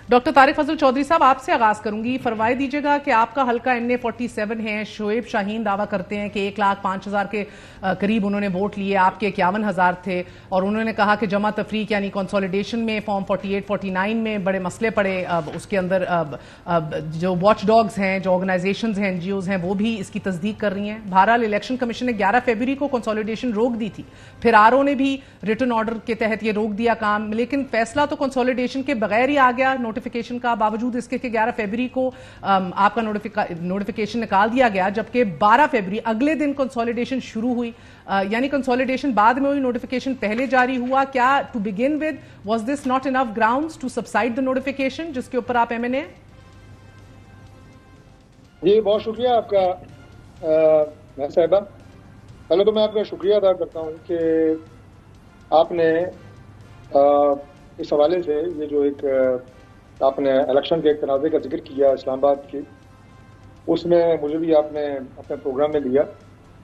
Doctor Tariq فضل چودھری صاحب، آپ سے آغاز کروں گی. فرمائے دیجیے گا کہ آپ کا حلقہ NA47 ہے. شعیب شاہین دعویٰ کرتے ہیں کہ 1,05,000 کے قریب انہوں نے ووٹ لیے، آپ کے 51,000 تھے، اور انہوں نے کہا کہ جمع تفریق یعنی کنسولیڈیشن میں فارم 48-49 میں بڑے مسئلے پڑے. اس کے اندر جو واچ ڈاگز ہیں، جو آرگنائزیشنز ہیں، NGOز ہیں، وہ بھی اس کی تصدیق کر رہی ہیں. بہرحال الیکشن کمیشن نے 11 فروری کو کنسولیڈیشن روک دی تھی، پھر RO نے بھی ریٹن آرڈر کے تحت یہ روک دیا کام، لیکن فیصلہ تو کنسولیڈیشن کے بغیر ہی آ گیا نوٹیفیکیشن کا، باوجود اس کے کہ 11 فروری کو آپ کا نوٹیفیکیشن نکال دیا گیا، جبکہ 12 فروری اگلے دن کنسولیڈیشن شروع ہوئی. یعنی کنسولیڈیشن بعد میں ہوئی، نوٹیفیکیشن پہلے جاری ہوا. کیا to begin with was this not enough grounds to subside the notification جس کے اوپر آپ MNA؟ جی بہت شکریہ آپ کا صاحبہ. پہلے تو میں آپ کا شکریہ ادا کرتا ہوں کہ آپ نے اس حوالے سے یہ جو ایک آپ نے الیکشن کے ایک تنازع کا ذکر کیا اسلام آباد کی، اس میں مجھے بھی آپ نے اپنے پروگرام میں لیا.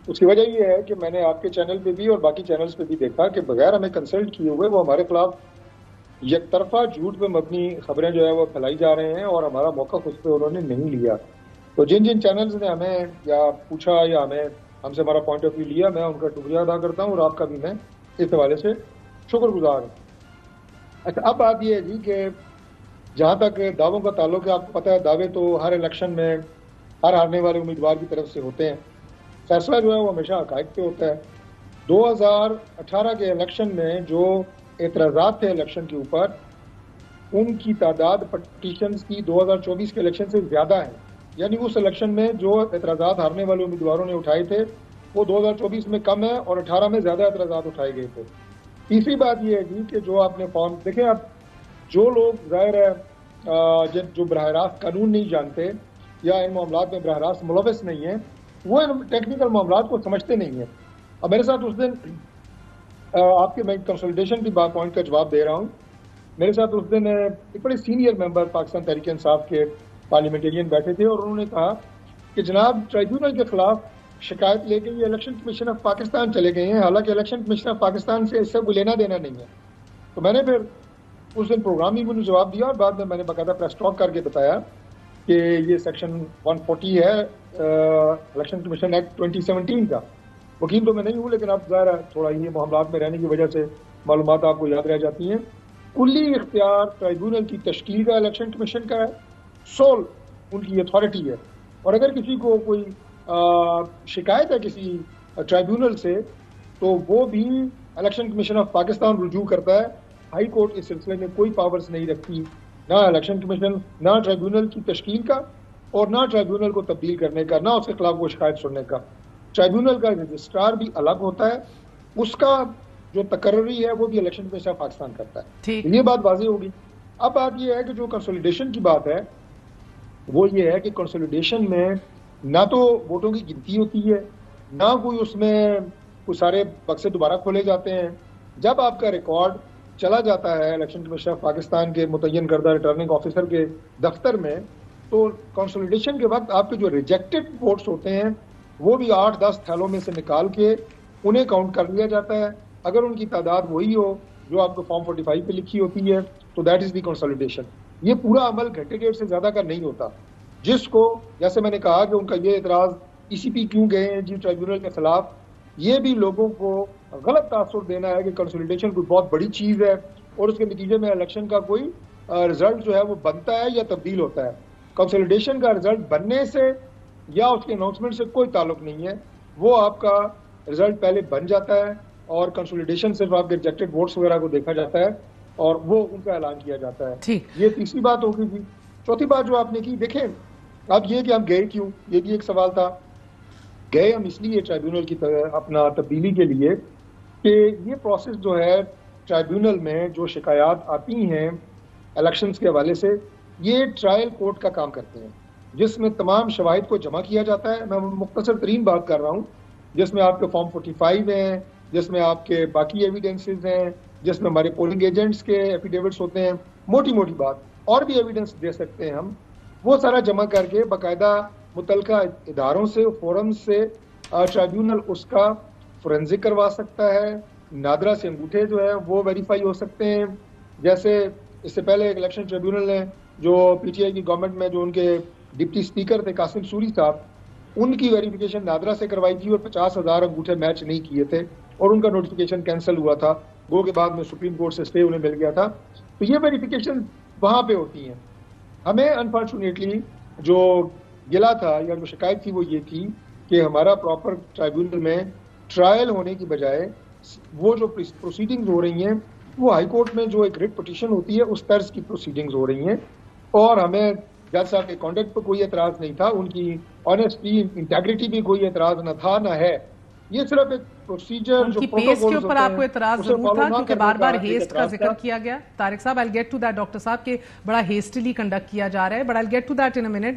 اس کی وجہ یہ ہے کہ میں نے آپ کے چینل پہ بھی اور باقی چینلز پہ بھی دیکھا کہ بغیر ہمیں کنسلٹ کیے ہوئے وہ ہمارے خلاف یک طرفہ جھوٹ پہ مبنی خبریں جو ہے وہ پھیلائی جا رہے ہیں، اور ہمارا موقف اس پہ انہوں نے نہیں لیا. تو جن جن چینلز نے ہمیں یا پوچھا یا ہم سے ہمارا پوائنٹ آف ویو لیا، میں ان کا شکریہ ادا کرتا ہوں، اور آپ کا بھی میں اس حوالے سے شکر گزار ہوں. اچھا، اب بات یہ ہے جی کہ جہاں تک دعووں کا تعلق ہے، آپ کو پتہ ہے دعوے تو ہر الیکشن میں ہر ہارنے والے امیدوار کی طرف سے ہوتے ہیں. فیصلہ جو ہے وہ ہمیشہ حقائق پہ ہوتا ہے. 2018 کے الیکشن میں جو اعتراضات تھے الیکشن کے اوپر، ان کی تعداد پٹیشنز کی 2024 کے الیکشن سے زیادہ ہے. یعنی اس الیکشن میں جو اعتراضات ہارنے والے امیدواروں نے اٹھائے تھے وہ 2024 میں کم ہے، اور 18 میں زیادہ اعتراضات اٹھائے گئے تھے. تیسری بات یہ ہے جی کہ جو آپ نے فارم دیکھیں، اب جو لوگ ظاہر ہے جو براہ راست قانون نہیں جانتے یا ان معاملات میں براہ راست ملوث نہیں ہیں، وہ ان ٹیکنیکل معاملات کو سمجھتے نہیں ہیں. اب میرے ساتھ اس دن آپ کے میں کنسلٹیشن کی پوائنٹ کا جواب دے رہا ہوں. میرے ساتھ اس دن ایک بڑے سینئر ممبر پاکستان تحریک انصاف کے پارلیمنٹرین بیٹھے تھے، اور انہوں نے کہا کہ جناب ٹرائیبیونل کے خلاف شکایت لے کے یہ الیکشن کمیشن آف پاکستان چلے گئے ہیں، حالانکہ الیکشن کمیشن آف پاکستان سے اس سے کوئی لینا دینا نہیں ہے. تو میں نے پھر اس دن پروگرام ہی میں جواب دیا، اور بعد میں نے باقاعدہ پریس ٹاک کر کے بتایا کہ یہ سیکشن 140 ہے الیکشن کمیشن ایکٹ 2017 کا. وکیل تو میں نہیں ہوں، لیکن اب ظاہر ہے تھوڑا یہ معاملات میں رہنے کی وجہ سے معلومات آپ کو یاد رہ جاتی ہیں. کلی اختیار ٹرائیبیونل کی تشکیل کا الیکشن کمیشن کا ہے، سول ان کی اتھارٹی ہے. اور اگر کسی کو کوئی شکایت ہے کسی ٹرائیبیونل سے تو وہ بھی الیکشن کمیشن آف پاکستان رجوع کرتا ہے. ہائی کورٹ اس سلسلے میں کوئی پاورز نہیں رکھتی، نہ الیکشن کمیشن، نہ ٹرائیبیونل کی تشکیل کا، اور نہ ٹرائیبیونل کو تبدیل کرنے کا، نہ اس کے خلاف وہ شکایت سننے کا. ٹرائیبیونل کا رجسٹرار بھی الگ ہوتا ہے، اس کا جو تقرری ہے وہ بھی الیکشن کمیشن آف پاکستان کرتا ہے. یہ بات واضح ہوگی. اب بات یہ ہے کہ جو کنسولیڈیشن کی بات ہے وہ یہ ہے کہ کنسولیڈیشن میں نہ تو ووٹوں کی گنتی ہوتی ہے، نہ کوئی اس میں کوئی سارے بکسے دوبارہ کھولے جاتے ہیں. جب آپ کا ریکارڈ چلا جاتا ہے الیکشن کمیشن آف پاکستان کے متعین کردہ ریٹرننگ آفیسر کے دفتر میں، تو کنسولیڈیشن کے وقت آپ کے جو ریجیکٹڈ ووٹس ہوتے ہیں وہ بھی 8-10 تھیلوں میں سے نکال کے انہیں کاؤنٹ کر لیا جاتا ہے. اگر ان کی تعداد وہی ہو جو آپ کو فارم 45 پہ لکھی ہوتی ہے تو دیٹ از دی کنسولیڈیشن. یہ پورا عمل گھنٹے ڈیڑھ سے زیادہ کا نہیں ہوتا. جس کو جیسے میں نے کہا کہ ان کا یہ اعتراض ECP کیوں گئے ہیں جی ٹرائیبیونل کے خلاف، یہ بھی لوگوں کو غلط تاثر دینا ہے کہ کنسولیڈیشن کوئی بہت بڑی چیز ہے اور اس کے نتیجے میں الیکشن کا کوئی رزلٹ جو ہے وہ بنتا ہے یا تبدیل ہوتا ہے. کنسولیڈیشن کا رزلٹ بننے سے یا اس کے اناؤنسمنٹ سے کوئی تعلق نہیں ہے. وہ آپ کا رزلٹ پہلے بن جاتا ہے، اور کنسولیڈیشن صرف آپ کے ریجیکٹڈ ووٹس وغیرہ کو دیکھا جاتا ہے اور وہ ان کا اعلان کیا جاتا ہے. یہ تیسری بات ہوگی جی. چوتھی بات جو آپ نے کی، دیکھیں اب یہ کہ ہم گئے کیوں، یہ بھی ایک سوال تھا. گئے ہم اس لیے ٹرائیبیونل کی اپنا تبدیلی کے لیے کہ یہ پروسیس جو ہے ٹرائیبیونل میں جو شکایات آتی ہیں الیکشنز کے حوالے سے، یہ ٹرائل کورٹ کا کام کرتے ہیں جس میں تمام شواہد کو جمع کیا جاتا ہے. میں مختصر ترین بات کر رہا ہوں، جس میں آپ کے فارم 45 ہیں، جس میں آپ کے باقی ایویڈنسز ہیں، جس میں ہمارے پولنگ ایجنٹس کے ایفیڈیوٹس ہوتے ہیں. موٹی موٹی بات اور بھی ایویڈنس دے سکتے ہیں ہم، وہ سارا جمع کر کے باقاعدہ متعلقہ اداروں سے، فورمز سے ٹرائیبیونل اس کا فورنزک کروا سکتا ہے. نادرا سے انگوٹھے جو ہے وہ ویریفائی ہو سکتے ہیں. جیسے اس سے پہلے ایک الیکشن ٹریبیونل نے جو پی ٹی آئی کی گورنمنٹ میں جو ان کے ڈپٹی اسپیکر تھے قاسم سوری صاحب، ان کی ویریفیکیشن نادرا سے کروائی تھی اور 50,000 انگوٹھے میچ نہیں کیے تھے اور ان کا نوٹیفیکیشن کینسل ہوا تھا، گو کے بعد میں سپریم کورٹ سے سٹے انہیں مل گیا تھا. تو یہ ویریفیکیشن وہاں پہ ہوتی ہیں. ہمیں انفارچونیٹلی جو گلا تھا یا جو شکایت تھی وہ یہ تھی کہ ہمارا پراپر ٹرائیبیونل میں ٹرائل ہونے کی بجائے وہ جو پروسیڈنگز ہو رہی ہیں وہ ہائی کورٹ میں جو ایک ریٹ پٹیشن ہوتی ہے اس طرز کی پروسیڈنگز ہو رہی ہیں. اور ہمیں جج صاحب کے کانڈکٹ پہ کوئی اعتراض نہیں تھا، ان کی آنیسٹی انٹیگریٹی بھی کوئی اعتراض نہ تھا نہ ہے. یہ صرف ایک پروسیجر جو پیس کے اوپر آپ کو اعتراض ضرور تھا کیونکہ بار بار ہیسٹ کا ذکر کیا گیا. طارق صاحب I'll get to that doctor صاحب کہ بڑا ہیسٹلی کنڈکٹ کیا جا رہا ہے، but I'll get to that in a minute.